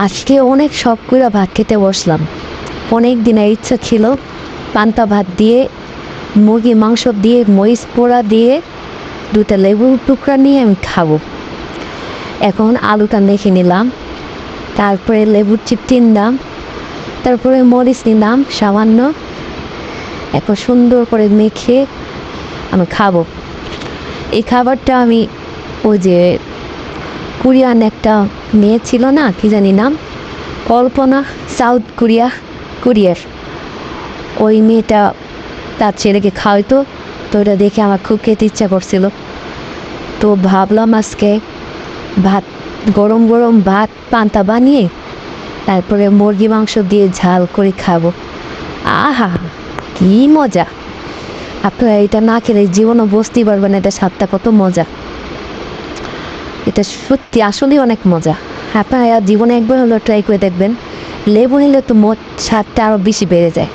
আজকে অনেক শখ করে ভাত খেতে বসলাম। অনেক দিনের ইচ্ছা ছিল পান্তা ভাত দিয়ে, মুরগি মাংস দিয়ে, মরিচ পোড়া দিয়ে, দুটা লেবুর টুকরা নিয়ে আমি খাবো। এখন আলুটা মেখে নিলাম, তারপরে লেবুর চিপটি নিলাম, তারপরে মরিচ নিলাম সামান্য। এখন সুন্দর করে মেখে আমি খাবো। এই খাবারটা আমি ওই যে কোরিয়ান একটা মেয়ে ছিল না, কি জানি নাম, কল্পনা, সাউথ কোরিয়ার ওই মেয়েটা তার ছেলেকে খাওয়াইতো, তো ওটা দেখে আমার খুব খেতে ইচ্ছা করছিল। তো ভাবলাম আজকে ভাত, গরম গরম ভাত পান্তা বানিয়ে তারপরে মুরগি মাংস দিয়ে ঝাল করে খাবো। আহা, কি মজা! আপনারা এটা না খেলে জীবনও বুঝতেই পারবেন এটা স্বাদটা কত মজা। এটা সত্যি আসলেই অনেক মজা। আপনারা জীবনে একবার হলেও ট্রাই করে দেখবেন। লেবু নিলে তো স্বাদটা আরও বেশি বেড়ে যায়।